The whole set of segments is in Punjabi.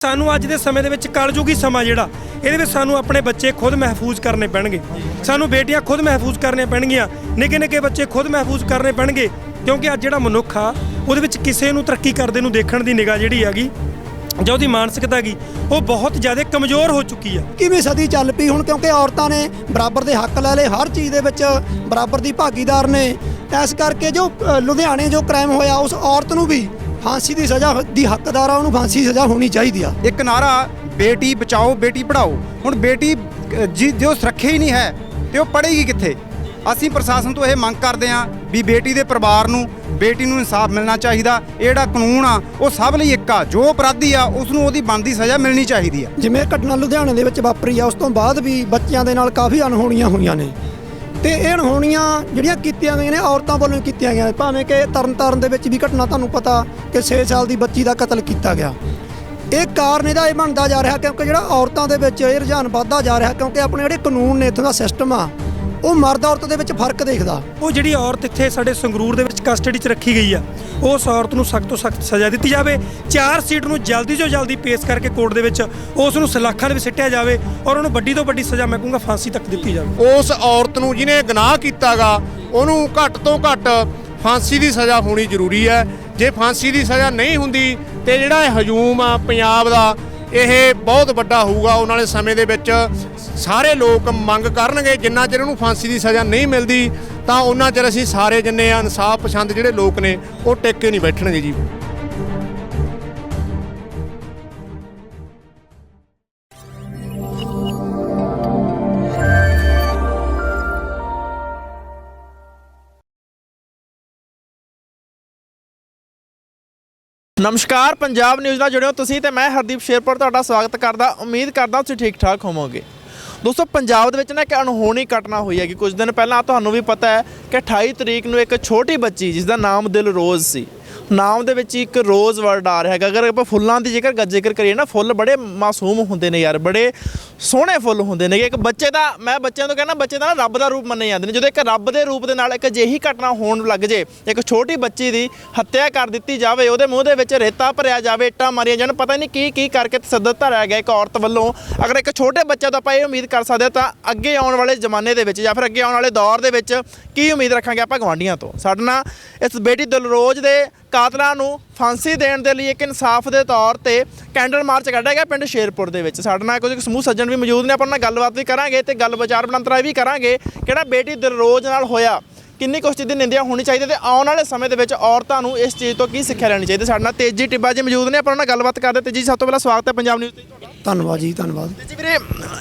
ਸਾਨੂੰ ਅੱਜ ਦੇ ਸਮੇਂ ਦੇ ਵਿੱਚ ਕਲਯੁਗੀ ਸਮਾਂ ਜਿਹੜਾ ਇਹਦੇ ਵਿੱਚ ਸਾਨੂੰ ਆਪਣੇ ਬੱਚੇ ਖੁਦ ਮਹਿਫੂਜ਼ ਕਰਨੇ ਪੈਣਗੇ। ਸਾਨੂੰ ਬੇਟੀਆਂ ਖੁਦ ਮਹਿਫੂਜ਼ ਕਰਨੀਆਂ ਪੈਣਗੀਆਂ, ਨਿੱਕੇ ਬੱਚੇ ਖੁਦ ਮਹਿਫੂਜ਼ ਕਰਨੇ ਪੈਣਗੇ, ਕਿਉਂਕਿ ਅੱਜ ਜਿਹੜਾ ਮਨੁੱਖ ਆ ਉਹਦੇ ਵਿੱਚ ਕਿਸੇ ਨੂੰ ਤਰੱਕੀ ਕਰਦੇ ਨੂੰ ਦੇਖਣ ਦੀ ਨਿਗਾਹ ਜਿਹੜੀ ਹੈਗੀ ਜਾਂ ਉਹਦੀ ਮਾਨਸਿਕਤਾ ਹੈਗੀ ਉਹ ਬਹੁਤ ਜ਼ਿਆਦਾ ਕਮਜ਼ੋਰ ਹੋ ਚੁੱਕੀ ਆ। ਕਿਵੇਂ ਸਦੀ ਚੱਲ ਪਈ ਹੁਣ, ਕਿਉਂਕਿ ਔਰਤਾਂ ਨੇ ਬਰਾਬਰ ਦੇ ਹੱਕ ਲੈ ਲਏ, ਹਰ ਚੀਜ਼ ਦੇ ਵਿੱਚ ਬਰਾਬਰ ਦੀ ਭਾਗੀਦਾਰ ਨੇ। ਇਸ ਕਰਕੇ ਜੋ ਲੁਧਿਆਣੇ ਜੋ ਕ੍ਰਾਈਮ ਹੋਇਆ ਉਸ ਔਰਤ ਨੂੰ ਵੀ ਫਾਂਸੀ ਦੀ ਸਜ਼ਾ ਦੀ ਹੱਕਦਾਰ ਆ, ਉਹਨੂੰ ਫਾਂਸੀ ਸਜ਼ਾ ਹੋਣੀ ਚਾਹੀਦੀ ਆ। ਇੱਕ ਨਾਰਾ ਬੇਟੀ ਬਚਾਓ ਬੇਟੀ ਪੜ੍ਹਾਓ। ਹੁਣ ਬੇਟੀ ਜੋ ਸੁਰੱਖਿਆ ਹੀ ਨਹੀਂ ਹੈ ਤੇ ਉਹ ਪੜ੍ਹੇਗੀ ਕਿੱਥੇ? ਅਸੀਂ ਪ੍ਰਸ਼ਾਸਨ ਤੋਂ ਇਹ ਮੰਗ ਕਰਦੇ ਹਾਂ ਵੀ ਬੇਟੀ ਦੇ ਪਰਿਵਾਰ ਨੂੰ ਬੇਟੀ ਨੂੰ ਇਨਸਾਫ ਮਿਲਣਾ ਚਾਹੀਦਾ। ਇਹ ਜਿਹੜਾ ਕਾਨੂੰਨ ਆ ਉਹ ਸਭ ਲਈ ਇੱਕ ਆ, ਜੋ ਅਪਰਾਧੀ ਆ ਉਸ ਨੂੰ ਉਹਦੀ ਬਣਦੀ ਸਜ਼ਾ ਮਿਲਣੀ ਚਾਹੀਦੀ ਆ। ਜਿਵੇਂ ਘਟਨਾ ਲੁਧਿਆਣੇ ਦੇ ਵਿੱਚ ਵਾਪਰੀ ਆ, ਉਸ ਤੋਂ ਬਾਅਦ ਵੀ ਬੱਚਿਆਂ ਦੇ ਨਾਲ ਕਾਫੀ ਅਣਹੋਣੀਆਂ ਹੋਈਆਂ ਨੇ ਤੇ ਇਹ ਅਣਹੋਣੀਆਂ ਜਿਹੜੀਆਂ ਕੀਤੀਆਂ ਗਈਆਂ ਨੇ ਔਰਤਾਂ ਵੱਲੋਂ ਕੀਤੀਆਂ ਗਈਆਂ। ਭਾਵੇਂ ਕਿ ਤਰਨਤਾਰਨ ਦੇ ਵਿੱਚ ਵੀ ਘਟਨਾ ਤੁਹਾਨੂੰ ਪਤਾ ਕਿ 6 ਸਾਲ ਦੀ ਬੱਚੀ ਦਾ ਕਤਲ ਕੀਤਾ ਗਿਆ। ਇਹ ਕਾਰਨ ਇਹਦਾ ਇਹ ਬਣਦਾ ਜਾ ਰਿਹਾ ਕਿਉਂਕਿ ਜਿਹੜਾ ਔਰਤਾਂ ਦੇ ਵਿੱਚ ਇਹ ਰੁਝਾਨ ਵੱਧਦਾ ਜਾ ਰਿਹਾ, ਕਿਉਂਕਿ ਆਪਣੇ ਜਿਹੜੇ ਕਾਨੂੰਨ ਨੇ ਇੱਥੋਂ ਦਾ ਸਿਸਟਮ ਆ ਉਹ ਮਰਦ ਔਰਤ ਦੇ ਵਿੱਚ ਫਰਕ ਦੇਖਦਾ। ਉਹ ਜਿਹੜੀ ਔਰਤ ਇੱਥੇ ਸਾਡੇ ਸੰਗਰੂਰ ਦੇ ਵਿੱਚ ਕਸਟਡੀ 'ਚ ਰੱਖੀ ਗਈ ਆ, ਉਸ ਔਰਤ ਨੂੰ ਸਖਤ ਤੋਂ ਸਖਤ ਸਜ਼ਾ ਦਿੱਤੀ ਜਾਵੇ। 4 ਸੀਟ ਨੂੰ ਜਲਦੀ ਤੋਂ ਜਲਦੀ ਪੇਸ਼ ਕਰਕੇ ਕੋਰਟ ਦੇ ਵਿੱਚ ਉਸ ਨੂੰ ਸਲਾਖਾਂ ਦੇ ਵਿੱਚ ਸਿੱਟਿਆ ਜਾਵੇ ਔਰ ਉਹਨੂੰ ਵੱਡੀ ਤੋਂ ਵੱਡੀ ਸਜ਼ਾ ਮੈਂ ਕਹੂੰਗਾ ਫਾਂਸੀ ਤੱਕ ਦਿੱਤੀ ਜਾਵੇ। ਉਸ ਔਰਤ ਨੂੰ ਜਿਹਨੇ ਗੁਨਾਹ ਕੀਤਾਗਾ ਉਹਨੂੰ ਘੱਟ ਤੋਂ ਘੱਟ ਫਾਂਸੀ ਦੀ ਸਜ਼ਾ ਹੋਣੀ ਜ਼ਰੂਰੀ ਹੈ। ਜੇ ਫਾਂਸੀ ਦੀ ਸਜ਼ਾ ਨਹੀਂ ਹੁੰਦੀ ਤੇ ਜਿਹੜਾ ਇਹ ਹਜੂਮ ਆ ਪੰਜਾਬ ਦਾ ਇਹ ਬਹੁਤ ਵੱਡਾ ਹੋਊਗਾ। ਆਉਣ ਵਾਲੇ ਸਮੇਂ ਦੇ ਵਿੱਚ ਸਾਰੇ ਲੋਕ ਮੰਗ ਕਰਨਗੇ, ਜਿੰਨਾ ਚਿਰ ਉਹਨੂੰ ਫਾਂਸੀ ਦੀ ਸਜ਼ਾ ਨਹੀਂ ਮਿਲਦੀ ਤਾਂ ਉਹਨਾਂ ਚਿਰ ਅਸੀਂ ਸਾਰੇ ਜਿੰਨੇ ਆ ਇਨਸਾਫ ਪਸੰਦ ਜਿਹੜੇ ਲੋਕ ਨੇ ਉਹ ਟਿਕ ਕੇ ਨਹੀਂ ਬੈਠਣਗੇ ਜੀ। ਨਮਸਕਾਰ, ਪੰਜਾਬ ਨਿਊਜ਼ ਨਾਲ ਜੁੜੇ ਹੋ ਤੁਸੀਂ ਤੇ ਮੈਂ ਹਰਦੀਪ ਸ਼ੇਰਪੁਰ ਤੁਹਾਡਾ ਸਵਾਗਤ ਕਰਦਾ। ਉਮੀਦ ਕਰਦਾ ਤੁਸੀਂ ਠੀਕ ਠਾਕ ਹੋਵੋਗੇ। ਦੋਸਤੋ, ਪੰਜਾਬ ਦੇ ਵਿੱਚ ਨਾ ਇੱਕ ਅਣਹੋਣੀ ਘਟਨਾ ਹੋਈ ਹੈ ਕਿ ਕੁਝ ਦਿਨ ਪਹਿਲਾਂ ਤੁਹਾਨੂੰ ਵੀ ਪਤਾ ਹੈ ਕਿ 28 ਤਰੀਕ ਨੂੰ ਇੱਕ ਛੋਟੀ ਬੱਚੀ ਜਿਸ ਦਾ ਨਾਮ ਦਿਲਰੋਜ਼ ਸੀ, ਨਾਮ ਦੇ ਵਿੱਚ ਇੱਕ ਰੋਜ਼ ਵਰਡ ਆ ਰਿਹਾ ਹੈਗਾ। ਅਗਰ ਆਪਾਂ ਫੁੱਲਾਂ ਦੀ ਜ਼ਿਕਰ ਕਰੀਏ ਨਾ, ਫੁੱਲ ਬੜੇ ਮਾਸੂਮ ਹੁੰਦੇ ਨੇ ਯਾਰ, ਬੜੇ ਸੋਹਣੇ ਫੁੱਲ ਹੁੰਦੇ ਨੇ। ਇੱਕ ਬੱਚੇ ਦਾ, ਮੈਂ ਬੱਚਿਆਂ ਤੋਂ ਕਹਿੰਦਾ ਬੱਚੇ ਦਾ ਨਾ ਰੱਬ ਦਾ ਰੂਪ ਮੰਨੇ ਜਾਂਦੇ ਨੇ। ਜਦੋਂ ਇੱਕ ਰੱਬ ਦੇ ਰੂਪ ਦੇ ਨਾਲ ਇੱਕ ਅਜਿਹੀ ਘਟਨਾ ਹੋਣ ਲੱਗ ਜੇ, ਇੱਕ ਛੋਟੀ ਬੱਚੀ ਦੀ ਹੱਤਿਆ ਕਰ ਦਿੱਤੀ ਜਾਵੇ, ਉਹਦੇ ਮੂੰਹ ਦੇ ਵਿੱਚ ਰੇਤਾ ਭਰਿਆ ਜਾਵੇ, ਇੱਟਾਂ ਮਾਰੀਆਂ ਜਾਣ, ਪਤਾ ਨਹੀਂ ਕੀ ਕਰਕੇ ਤਸੱਦਦ ਧਰਿਆ ਗਿਆ ਇੱਕ ਔਰਤ ਵੱਲੋਂ। ਅਗਰ ਇੱਕ ਛੋਟੇ ਬੱਚੇ ਤੋਂ ਆਪਾਂ ਇਹ ਉਮੀਦ ਕਰ ਸਕਦੇ ਤਾਂ ਅੱਗੇ ਆਉਣ ਵਾਲੇ ਜ਼ਮਾਨੇ ਦੇ ਵਿੱਚ ਜਾਂ ਫਿਰ ਅੱਗੇ ਆਉਣ ਵਾਲੇ ਦੌਰ ਦੇ ਵਿੱਚ ਕੀ ਉਮੀਦ ਰੱਖਾਂਗੇ ਆਪਾਂ ਗਵਾਂਢੀਆਂ ਤੋਂ? ਸਾਡੇ ਨਾਲ ਇਸ ਬੇਟੀ ਦਿਲਰੋਜ਼ ਦੇ ਕਾਤਲਾਂ ਨੂੰ ਫਾਂਸੀ ਦੇਣ ਦੇ ਲਈ ਇੱਕ ਇਨਸਾਫ ਦੇ ਤੌਰ ਤੇ ਕੈਂਡਲ ਮਾਰਚ ਕੱਢਿਆ ਗਿਆ ਪਿੰਡ ਸ਼ੇਰਪੁਰ ਦੇ ਵਿੱਚ। ਸਾਡੇ ਨਾਲ ਕੁਝ ਸਮੂਹ ਸੱਜਣ ਵੀ ਮੌਜੂਦ ਨੇ, ਆਪਾਂ ਨਾਲ ਗੱਲਬਾਤ ਵੀ ਕਰਾਂਗੇ ਤੇ ਗੱਲ ਵਿਚਾਰ ਵਟਾਂਦਰਾ ਵੀ ਕਰਾਂਗੇ। ਕਿਹੜਾ ਬੇਟੀ ਦਿਲਰੋਜ਼ ਨਾਲ ਹੋਇਆ, ਕਿੰਨੀ ਕੁ ਉਸ ਚੀਜ਼ ਦੀ ਨਿੰਦਿਆ ਹੋਣੀ ਚਾਹੀਦੀ ਤੇ ਆਉਣ ਵਾਲੇ ਸਮੇਂ ਦੇ ਵਿੱਚ ਔਰਤਾਂ ਨੂੰ ਇਸ ਚੀਜ਼ ਤੋਂ ਕੀ ਸਿੱਖਿਆ ਲੈਣੀ ਚਾਹੀਦੀ। ਸਾਡੇ ਨਾਲ ਤੇਜੀ ਟਿੱਬਾ ਜੀ ਮੌਜੂਦ ਨੇ, ਆਪਾਂ ਨਾਲ ਗੱਲਬਾਤ ਕਰਦੇ। ਤੇਜੀ, ਸਭ ਤੋਂ ਪਹਿਲਾਂ ਸਵਾਗਤ ਹੈ ਪੰਜਾਬ ਨਿਊਜ਼ ਤੇ ਤੁਹਾਡਾ। ਧੰਨਵਾਦ ਜੀ, ਧੰਨਵਾਦ। ਜੀ ਵੀਰੇ,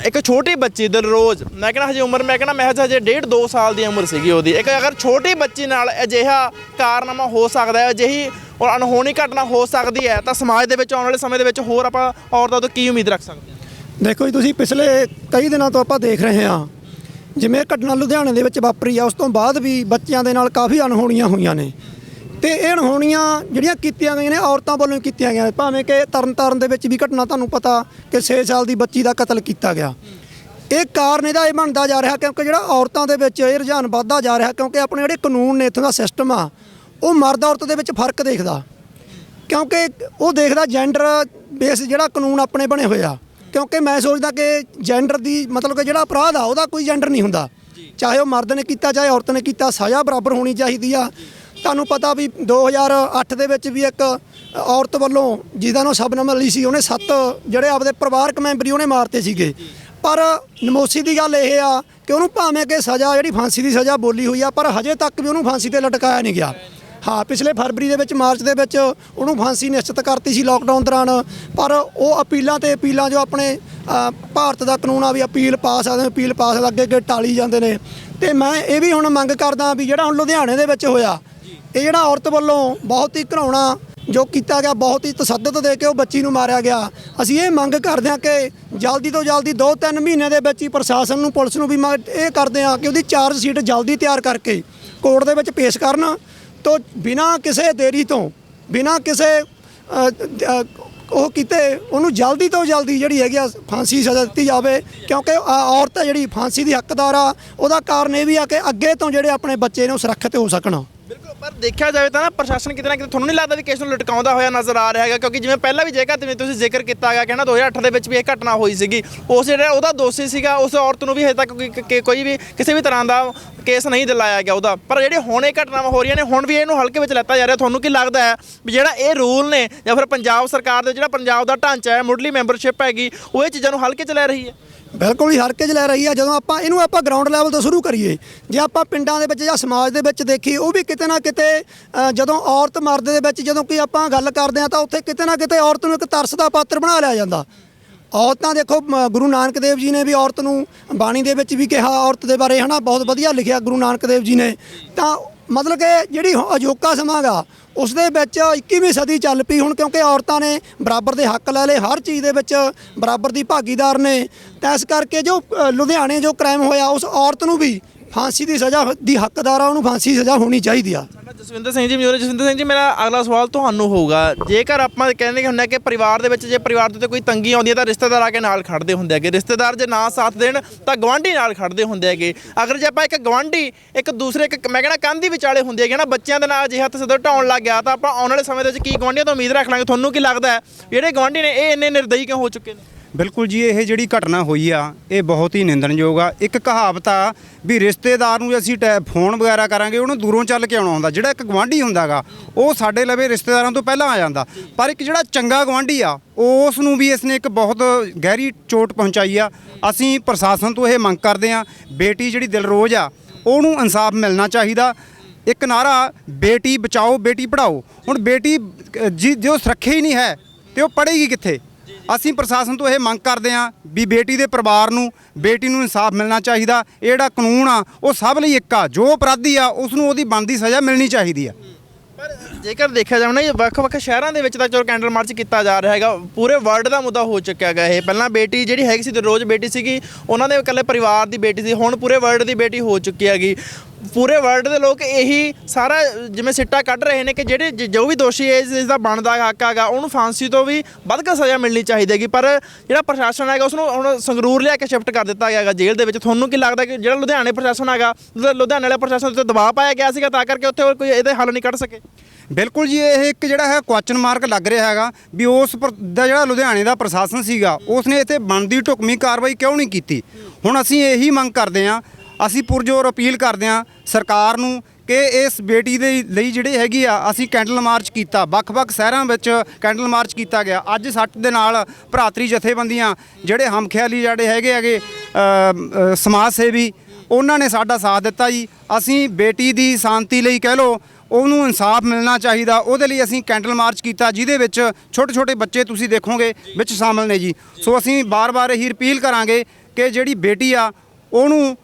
ਇੱਕ ਛੋਟੀ ਬੱਚੀ ਦਿਲਰੋਜ਼, ਮੈਂ ਕਹਿੰਦਾ ਹਜੇ ਉਮਰ, ਮੈਂ ਕਹਿੰਦਾ ਮਹਿਜ਼ ਹਜੇ 1.5-2 ਸਾਲ ਦੀ ਉਮਰ ਸੀਗੀ ਉਹਦੀ। ਇੱਕ ਅਗਰ ਛੋਟੀ ਬੱਚੀ ਨਾਲ ਅਜਿਹਾ ਕਾਰਨਾਮਾ ਹੋ ਸਕਦਾ ਹੈ, ਅਜਿਹੀ ਔਰ ਅਣਹੋਣੀ ਘਟਨਾ ਹੋ ਸਕਦੀ ਹੈ, ਤਾਂ ਸਮਾਜ ਦੇ ਵਿੱਚ ਆਉਣ ਵਾਲੇ ਸਮੇਂ ਦੇ ਵਿੱਚ ਹੋਰ ਆਪਾਂ ਔਰਤਾਂ ਤੋਂ ਕੀ ਉਮੀਦ ਰੱਖ ਸਕਦੇ ਹਾਂ? ਦੇਖੋ ਜੀ, ਤੁਸੀਂ ਪਿਛਲੇ ਕਈ ਦਿਨਾਂ ਤੋਂ ਆਪਾਂ ਦੇਖ ਰਹੇ ਹਾਂ ਜਿਵੇਂ ਘਟਨਾ ਲੁਧਿਆਣੇ ਦੇ ਵਿੱਚ ਵਾਪਰੀ ਆ, ਉਸ ਤੋਂ ਬਾਅਦ ਵੀ ਬੱਚਿਆਂ ਦੇ ਨਾਲ ਕਾਫੀ ਅਣਹੋਣੀਆਂ ਹੋਈਆਂ ਨੇ ਤੇ ਇਹ ਅਣਹੋਣੀਆਂ ਜਿਹੜੀਆਂ ਕੀਤੀਆਂ ਗਈਆਂ ਨੇ ਔਰਤਾਂ ਵੱਲੋਂ ਕੀਤੀਆਂ ਗਈਆਂ। ਭਾਵੇਂ ਕਿ ਤਰਨਤਾਰਨ ਦੇ ਵਿੱਚ ਵੀ ਘਟਨਾ ਤੁਹਾਨੂੰ ਪਤਾ ਕਿ 6 ਸਾਲ ਦੀ ਬੱਚੀ ਦਾ ਕਤਲ ਕੀਤਾ ਗਿਆ। ਇਹ ਕਾਰਨ ਇਹਦਾ ਇਹ ਬਣਦਾ ਜਾ ਰਿਹਾ ਕਿਉਂਕਿ ਜਿਹੜਾ ਔਰਤਾਂ ਦੇ ਵਿੱਚ ਇਹ ਰੁਝਾਨ ਵੱਧਦਾ ਜਾ ਰਿਹਾ, ਕਿਉਂਕਿ ਆਪਣੇ ਜਿਹੜੇ ਕਾਨੂੰਨ ਨੇ ਇੱਥੋਂ ਦਾ ਸਿਸਟਮ ਆ ਉਹ ਮਰਦ ਔਰਤ ਦੇ ਵਿੱਚ ਫਰਕ ਦੇਖਦਾ। ਕਿਉਂਕਿ ਉਹ ਦੇਖਦਾ ਜੈਂਡਰ ਬੇਸ ਜਿਹੜਾ ਕਾਨੂੰਨ ਆਪਣੇ ਬਣੇ ਹੋਏ ਆ, ਕਿਉਂਕਿ ਮੈਂ ਸੋਚਦਾ ਕਿ ਜੈਂਡਰ ਦੀ ਮਤਲਬ ਕਿ ਜਿਹੜਾ ਅਪਰਾਧ ਆ ਉਹਦਾ ਕੋਈ ਜੈਂਡਰ ਨਹੀਂ ਹੁੰਦਾ, ਚਾਹੇ ਉਹ ਮਰਦ ਨੇ ਕੀਤਾ ਚਾਹੇ ਔਰਤ ਨੇ ਕੀਤਾ, ਸਜ਼ਾ ਬਰਾਬਰ ਹੋਣੀ ਚਾਹੀਦੀ ਆ। ਤੁਹਾਨੂੰ ਪਤਾ ਵੀ 2008 ਦੇ ਵਿੱਚ ਵੀ ਇੱਕ ਔਰਤ ਵੱਲੋਂ ਜਿਹਦਾ ਨਾਮ ਸ਼ਬਨਮ ਅਲੀ ਸੀ, ਉਹਨੇ 7 ਜਿਹੜੇ ਆਪਦੇ ਪਰਿਵਾਰਕ ਮੈਂਬਰੀ ਉਹਨੇ ਮਾਰਤੇ ਸੀਗੇ। ਪਰ ਨਮੋਸੀ ਦੀ ਗੱਲ ਇਹ ਆ ਕਿ ਉਹਨੂੰ ਭਾਵੇਂ ਕਿ ਸਜ਼ਾ ਜਿਹੜੀ ਫਾਂਸੀ ਦੀ ਸਜ਼ਾ ਬੋਲੀ ਹੋਈ ਆ, ਪਰ ਹਜੇ ਤੱਕ ਵੀ ਉਹਨੂੰ ਫਾਂਸੀ 'ਤੇ ਲਟਕਾਇਆ ਨਹੀਂ ਗਿਆ। ਹਾਂ, ਪਿਛਲੇ ਫਰਵਰੀ ਦੇ ਵਿੱਚ, ਮਾਰਚ ਦੇ ਵਿੱਚ ਉਹਨੂੰ ਫਾਂਸੀ ਨਿਸ਼ਚਿਤ ਕਰਤੀ ਸੀ ਲੋਕਡਾਊਨ ਦੌਰਾਨ, ਪਰ ਉਹ ਅਪੀਲਾਂ ਜੋ ਆਪਣੇ ਭਾਰਤ ਦਾ ਕਾਨੂੰਨ ਆ ਵੀ ਅਪੀਲ ਪਾ ਸਕਦੇ ਅੱਗੇ ਟਾਲੀ ਜਾਂਦੇ ਨੇ। ਤੇ ਮੈਂ ਇਹ ਵੀ ਹੁਣ ਮੰਗ ਕਰਦਾ ਵੀ ਜਿਹੜਾ ਹੁਣ ਲੁਧਿਆਣੇ ਦੇ ਵਿੱਚ ਹੋਇਆ, ਇਹ ਜਿਹੜਾ ਔਰਤ ਵੱਲੋਂ ਬਹੁਤ ਹੀ ਘਿਨਾਉਣਾ ਜੋ ਕੀਤਾ ਗਿਆ, ਬਹੁਤ ਹੀ ਤਸੱਦਦ ਦੇ ਕੇ ਉਹ ਬੱਚੀ ਨੂੰ ਮਾਰਿਆ ਗਿਆ। ਅਸੀਂ ਇਹ ਮੰਗ ਕਰਦੇ ਹਾਂ ਕਿ ਜਲਦੀ ਤੋਂ ਜਲਦੀ 2-3 ਮਹੀਨੇ ਦੇ ਵਿੱਚ ਹੀ ਪ੍ਰਸ਼ਾਸਨ ਨੂੰ, ਪੁਲਿਸ ਨੂੰ ਵੀ ਇਹ ਕਰਦੇ ਹਾਂ ਕਿ ਉਹਦੀ ਚਾਰਜ ਸ਼ੀਟ ਜਲਦੀ ਤਿਆਰ ਕਰਕੇ ਕੋਰਟ ਦੇ ਵਿੱਚ ਪੇਸ਼ ਕਰਨ ਤੋਂ ਬਿਨਾਂ ਕਿਸੇ ਦੇਰੀ ਤੋਂ, ਬਿਨਾਂ ਕਿਸੇ ਉਹ ਕੀਤੇ ਉਹਨੂੰ ਜਲਦੀ ਤੋਂ ਜਲਦੀ ਜਿਹੜੀ ਹੈਗੀ ਆ ਫਾਂਸੀ ਸਜ਼ਾ ਦਿੱਤੀ ਜਾਵੇ। ਕਿਉਂਕਿ ਔਰਤ ਜਿਹੜੀ ਫਾਂਸੀ ਦੀ ਹੱਕਦਾਰ ਆ, ਉਹਦਾ ਕਾਰਨ ਇਹ ਵੀ ਆ ਕਿ ਅੱਗੇ ਤੋਂ ਜਿਹੜੇ ਆਪਣੇ ਬੱਚੇ ਨੇ ਉਹ ਸੁਰੱਖਿਅਤ ਹੋ ਸਕਣ। ਬਿਲਕੁਲ, ਪਰ ਦੇਖਿਆ ਜਾਵੇ ਤਾਂ ਨਾ ਪ੍ਰਸ਼ਾਸਨ ਕਿਤੇ ਨਾ ਕਿਤੇ ਤੁਹਾਨੂੰ ਨਹੀਂ ਲੱਗਦਾ ਵੀ ਕੇਸ ਨੂੰ ਲਟਕਾਉਂਦਾ ਹੋਇਆ ਨਜ਼ਰ ਆ ਰਿਹਾ ਹੈਗਾ? ਕਿਉਂਕਿ ਜਿਵੇਂ ਪਹਿਲਾਂ ਵੀ ਜੇਕਰ ਤੁਸੀਂ ਜ਼ਿਕਰ ਕੀਤਾ ਹੈਗਾ ਕਿ ਨਾ 2008 ਦੇ ਵਿੱਚ ਵੀ ਇਹ ਘਟਨਾ ਹੋਈ ਸੀਗੀ, ਉਸ ਜਿਹੜਾ ਉਹਦਾ ਦੋਸ਼ੀ ਸੀਗਾ ਉਸ ਔਰਤ ਨੂੰ ਵੀ ਹਜੇ ਤੱਕ ਕੋਈ ਵੀ ਕਿਸੇ ਵੀ ਤਰ੍ਹਾਂ ਦਾ ਕੇਸ ਨਹੀਂ ਦਿਲਾਇਆ ਗਿਆ ਉਹਦਾ। ਪਰ ਜਿਹੜੇ ਹੁਣ ਇਹ ਘਟਨਾਵਾਂ ਹੋ ਰਹੀਆਂ ਨੇ ਹੁਣ ਵੀ ਇਹਨੂੰ ਹਲਕੇ ਵਿੱਚ ਲੈਤਾ ਜਾ ਰਿਹਾ। ਤੁਹਾਨੂੰ ਕੀ ਲੱਗਦਾ ਹੈ ਵੀ ਜਿਹੜਾ ਇਹ ਰੂਲ ਨੇ ਜਾਂ ਫਿਰ ਪੰਜਾਬ ਸਰਕਾਰ ਦੇ ਜਿਹੜਾ ਪੰਜਾਬ ਦਾ ਢਾਂਚਾ ਹੈ, ਮੁੱਢਲੀ ਮੈਂਬਰਸ਼ਿਪ ਹੈਗੀ, ਉਹ ਇਹ ਚੀਜ਼ਾਂ ਨੂੰ ਹਲਕੇ 'ਚ ਲੈ ਰਹੀ ਹੈ? ਬਿਲਕੁਲ ਹੀ ਹਲਕੇ 'ਚ ਲੈ ਰਹੀ ਆ। ਜਦੋਂ ਆਪਾਂ ਗਰਾਊਂਡ ਲੈਵਲ ਤੋਂ ਸ਼ੁਰੂ ਕਰੀਏ, ਜੇ ਆਪਾਂ ਪਿੰਡਾਂ ਦੇ ਵਿੱਚ ਜਾਂ ਸਮਾਜ ਦੇ ਵਿੱਚ ਦੇਖੀਏ, ਉਹ ਵੀ ਕਿਤੇ ਨਾ ਕਿਤੇ ਜਦੋਂ ਔਰਤ ਮਰਦ ਦੇ ਵਿੱਚ ਜਦੋਂ ਕਿ ਆਪਾਂ ਗੱਲ ਕਰਦੇ ਆ ਤਾਂ ਉੱਥੇ ਕਿਤੇ ਨਾ ਕਿਤੇ ਔਰਤ ਨੂੰ ਇੱਕ ਤਰਸ ਦਾ ਪਾਤਰ ਬਣਾ ਲਿਆ ਜਾਂਦਾ। ਔਰਤਾਂ ਦੇਖੋ, ਗੁਰੂ ਨਾਨਕ ਦੇਵ ਜੀ ਨੇ ਵੀ ਔਰਤ ਨੂੰ ਬਾਣੀ ਦੇ ਵਿੱਚ ਵੀ ਕਿਹਾ ਔਰਤ ਦੇ ਬਾਰੇ, ਹਨਾ, ਬਹੁਤ ਵਧੀਆ ਲਿਖਿਆ ਗੁਰੂ ਨਾਨਕ ਦੇਵ ਜੀ ਨੇ। ਤਾਂ ਮਤਲਬ ਕਿ ਜਿਹੜੀ ਅਜੋਕਾ ਸਮਾਂ ਗਾ ਉਸ ਦੇ ਵਿੱਚ 21ਵੀਂ ਸਦੀ ਚੱਲ ਪਈ ਹੁਣ, ਕਿਉਂਕਿ ਔਰਤਾਂ ਨੇ ਬਰਾਬਰ ਦੇ ਹੱਕ ਲੈ ਲਏ, ਹਰ ਚੀਜ਼ ਦੇ ਵਿੱਚ ਬਰਾਬਰ ਦੀ ਭਾਗੀਦਾਰ ਨੇ। ਤਾਂ ਇਸ ਕਰਕੇ ਜੋ ਲੁਧਿਆਣੇ ਜੋ ਕ੍ਰਾਈਮ ਹੋਇਆ, ਉਸ ਔਰਤ ਨੂੰ ਵੀ ਫਾਂਸੀ ਦੀ ਸਜ਼ਾ ਦੀ ਹੱਕਦਾਰ ਆ, ਉਹਨੂੰ ਫਾਂਸੀ ਦੀ ਸਜ਼ਾ ਹੋਣੀ ਚਾਹੀਦੀ ਆ। ਜਸਵਿੰਦਰ ਸਿੰਘ ਜੀ, ਜਸਵਿੰਦਰ ਸਿੰਘ ਜੀ, ਮੇਰਾ ਅਗਲਾ ਸਵਾਲ ਤੁਹਾਨੂੰ ਹੋਊਗਾ, ਜੇਕਰ ਆਪਾਂ ਕਹਿੰਦੇ ਹੁੰਦੇ ਕਿ ਪਰਿਵਾਰ ਦੇ ਵਿੱਚ ਜੇ ਪਰਿਵਾਰ ਦੇ ਉੱਤੇ ਕੋਈ ਤੰਗੀ ਆਉਂਦੀ ਹੈ ਤਾਂ ਰਿਸ਼ਤੇਦਾਰ ਆ ਕੇ ਨਾਲ ਖੜਦੇ ਹੁੰਦੇ ਹੈਗੇ, ਰਿਸ਼ਤੇਦਾਰ ਜੇ ਨਾ ਸਾਥ ਦੇਣ ਤਾਂ ਗਵਾਂਢੀ ਨਾਲ ਖੜਦੇ ਹੁੰਦੇ ਹੈਗੇ। ਅਗਰ ਜੇ ਆਪਾਂ ਇੱਕ ਗਵਾਂਢੀ ਇੱਕ ਦੂਸਰੇ ਮੈਂ ਕਹਿੰਦਾ ਕੰਧ ਹੀ ਵਿਚਾਲੇ ਹੁੰਦੇ ਹੈਗੇ ਨਾ, ਬੱਚਿਆਂ ਦੇ ਨਾਲ ਅਜਿਹਾ ਤਸੱਦਦ ਢਾਉਣ ਲੱਗ ਗਿਆ ਤਾਂ ਆਪਾਂ ਆਉਣ ਵਾਲੇ ਸਮੇਂ ਦੇ ਵਿੱਚ ਕੀ ਗਵਾਂਢੀਆਂ ਤੋਂ ਉਮੀਦ ਰੱਖ ਲਾਂਗੇ? ਤੁਹਾਨੂੰ ਕੀ ਲੱਗਦਾ ਹੈ ਜਿਹੜੇ ਗਵਾਂਢੀ ਨੇ ਇਹ ਇੰਨੇ ਨਿਰਦਈ ਕਿਉਂ ਹੋ ਚੁੱਕੇ ਨੇ? ਬਿਲਕੁਲ ਜੀ, ਇਹ ਜਿਹੜੀ ਘਟਨਾ ਹੋਈ ਆ ਇਹ ਬਹੁਤ ਹੀ ਨਿੰਦਣਯੋਗ ਆ। ਇੱਕ ਕਹਾਵਤ ਆ ਵੀ ਰਿਸ਼ਤੇਦਾਰ ਨੂੰ ਅਸੀਂ ਫੋਨ ਵਗੈਰਾ ਕਰਾਂਗੇ ਉਹਨੂੰ ਦੂਰੋਂ ਚੱਲ ਕੇ ਆਉਣਾ ਹੁੰਦਾ। ਜਿਹੜਾ ਇੱਕ ਗਵਾਂਢੀ ਹੁੰਦਾਗਾ ਉਹ ਸਾਡੇ ਲਵੇ ਰਿਸ਼ਤੇਦਾਰਾਂ ਤੋਂ ਪਹਿਲਾਂ ਆ ਜਾਂਦਾ, ਪਰ ਇੱਕ ਜਿਹੜਾ ਚੰਗਾ ਗਵਾਂਢੀ ਆ ਉਸ ਨੂੰ ਵੀ ਇਸਨੇ ਇੱਕ ਬਹੁਤ ਗਹਿਰੀ ਚੋਟ ਪਹੁੰਚਾਈ ਆ। ਅਸੀਂ ਪ੍ਰਸ਼ਾਸਨ ਤੋਂ ਇਹ ਮੰਗ ਕਰਦੇ ਆ, ਬੇਟੀ ਜਿਹੜੀ ਦਿਲਰੋਜ਼ ਆ ਉਹਨੂੰ ਇਨਸਾਫ ਮਿਲਣਾ ਚਾਹੀਦਾ। ਇੱਕ ਨਾਰਾ ਬੇਟੀ ਬਚਾਓ ਬੇਟੀ ਪੜ੍ਹਾਓ, ਹੁਣ ਬੇਟੀ ਜੋ ਸੁਰੱਖਿਆ ਹੀ ਨਹੀਂ ਹੈ ਤੇ ਉਹ ਪੜ੍ਹੇਗੀ ਕਿੱਥੇ? ਅਸੀਂ ਪ੍ਰਸ਼ਾਸਨ ਤੋਂ ਇਹ ਮੰਗ ਕਰਦੇ ਹਾਂ ਵੀ ਬੇਟੀ ਦੇ ਪਰਿਵਾਰ ਨੂੰ ਬੇਟੀ ਨੂੰ ਇਨਸਾਫ ਮਿਲਣਾ ਚਾਹੀਦਾ। ਇਹ ਜਿਹੜਾ ਕਾਨੂੰਨ ਆ ਉਹ ਸਭ ਲਈ ਇੱਕ ਆ, ਜੋ ਅਪਰਾਧੀ ਆ ਉਸ ਨੂੰ ਉਹਦੀ ਬਣਦੀ ਸਜ਼ਾ ਮਿਲਣੀ ਚਾਹੀਦੀ ਆ। ਪਰ ਜੇਕਰ ਦੇਖਿਆ ਜਾਵੇ ਨਾ, ਇਹ ਵੱਖ-ਵੱਖ ਸ਼ਹਿਰਾਂ ਦੇ ਵਿੱਚ ਤਾਂ ਚਲੋ ਕੈਂਡਲ ਮਾਰਚ ਕੀਤਾ ਜਾ ਰਿਹਾ ਹੈਗਾ, ਪੂਰੇ ਵਰਲਡ ਦਾ ਮੁੱਦਾ ਹੋ ਚੁੱਕਿਆ ਹੈਗਾ ਇਹ। ਪਹਿਲਾਂ ਬੇਟੀ ਜਿਹੜੀ ਹੈਗੀ ਸੀ ਰੋਜ਼ ਬੇਟੀ ਸੀਗੀ, ਉਹਨਾਂ ਦੇ ਇਕੱਲੇ ਪਰਿਵਾਰ ਦੀ ਬੇਟੀ ਸੀ, ਹੁਣ ਪੂਰੇ ਵਰਲਡ ਦੀ ਬੇਟੀ ਹੋ ਚੁੱਕੀ ਹੈਗੀ। ਪੂਰੇ ਵਰਲਡ ਦੇ ਲੋਕ ਇਹੀ ਸਾਰਾ ਜਿਵੇਂ ਸਿੱਟਾ ਕੱਢ ਰਹੇ ਨੇ ਕਿ ਜਿਹੜੇ ਜੋ ਵੀ ਦੋਸ਼ੀ ਹੈ ਇਸ ਦਾ ਬਣਦਾ ਹੱਕ ਹੈਗਾ ਉਹਨੂੰ ਫਾਂਸੀ ਤੋਂ ਵੀ ਵੱਧ ਕੇ ਸਜ਼ਾ ਮਿਲਣੀ ਚਾਹੀਦੀ ਹੈਗੀ। ਪਰ ਜਿਹੜਾ ਪ੍ਰਸ਼ਾਸਨ ਹੈਗਾ ਉਸ ਨੂੰ ਹੁਣ ਸੰਗਰੂਰ ਲਿਆ ਕੇ ਸ਼ਿਫਟ ਕਰ ਦਿੱਤਾ ਗਿਆ ਹੈਗਾ ਜੇਲ੍ਹ ਦੇ ਵਿੱਚ। ਤੁਹਾਨੂੰ ਕੀ ਲੱਗਦਾ ਕਿ ਜਿਹੜਾ ਲੁਧਿਆਣੇ ਪ੍ਰਸ਼ਾਸਨ ਹੈਗਾ, ਲੁਧਿਆਣੇ ਵਾਲੇ ਪ੍ਰਸ਼ਾਸਨ ਉੱਤੇ ਦਬਾਅ ਪਾਇਆ ਗਿਆ ਸੀਗਾ ਤਾਂ ਕਰਕੇ ਉੱਥੇ ਕੋਈ ਇਹਦੇ ਹੱਲ ਨਹੀਂ ਕੱਢ ਸਕੇ? ਬਿਲਕੁਲ ਜੀ, ਇਹ ਇੱਕ ਜਿਹੜਾ ਹੈ ਕੁਐਸਚਨ ਮਾਰਕ ਲੱਗ ਰਿਹਾ ਹੈਗਾ ਵੀ ਉਸ ਦਾ ਜਿਹੜਾ ਲੁਧਿਆਣੇ ਦਾ ਪ੍ਰਸ਼ਾਸਨ ਸੀਗਾ ਉਸ ਨੇ ਇੱਥੇ ਬਣਦੀ ਢੁਕਵੀਂ ਕਾਰਵਾਈ ਕਿਉਂ ਨਹੀਂ ਕੀਤੀ। ਹੁਣ ਅਸੀਂ ਇਹੀ ਮੰਗ ਕਰਦੇ ਹਾਂ, ਅਸੀਂ ਪੁਰਜੋਰ ਅਪੀਲ ਕਰਦੇ ਹਾਂ ਸਰਕਾਰ ਨੂੰ ਕਿ ਇਸ ਬੇਟੀ ਦੇ ਲਈ ਜਿਹੜੇ ਹੈਗੀ ਆ, ਅਸੀਂ ਕੈਂਡਲ ਮਾਰਚ ਕੀਤਾ, ਵੱਖ-ਵੱਖ ਸ਼ਹਿਰਾਂ ਵਿੱਚ ਕੈਂਡਲ ਮਾਰਚ ਕੀਤਾ ਗਿਆ। ਅੱਜ ਸਾਡੇ ਦੇ ਨਾਲ ਭਰਾਤਰੀ ਜਥੇਬੰਦੀਆਂ ਜਿਹੜੇ ਹਮਖਿਆਲੀ ਜਿਹੜੇ ਹੈਗੇ ਸਮਾਜ ਸੇਵੀ, ਉਹਨਾਂ ਨੇ ਸਾਡਾ ਸਾਥ ਦਿੱਤਾ ਜੀ। ਅਸੀਂ ਬੇਟੀ ਦੀ ਸ਼ਾਂਤੀ ਲਈ ਕਹਿ ਲਓ, ਉਹਨੂੰ ਇਨਸਾਫ ਮਿਲਣਾ ਚਾਹੀਦਾ, ਉਹਦੇ ਲਈ ਅਸੀਂ ਕੈਂਡਲ ਮਾਰਚ ਕੀਤਾ ਜਿਹਦੇ ਵਿੱਚ ਛੋਟੇ-ਛੋਟੇ ਬੱਚੇ ਤੁਸੀਂ ਦੇਖੋਗੇ ਵਿੱਚ ਸ਼ਾਮਲ ਨੇ ਜੀ। ਸੋ ਅਸੀਂ ਬਾਰ-ਬਾਰ ਇਹੀ ਅਪੀਲ ਕਰਾਂਗੇ ਕਿ ਜਿਹੜੀ ਬੇਟੀ ਆ ਉਹਨੂੰ,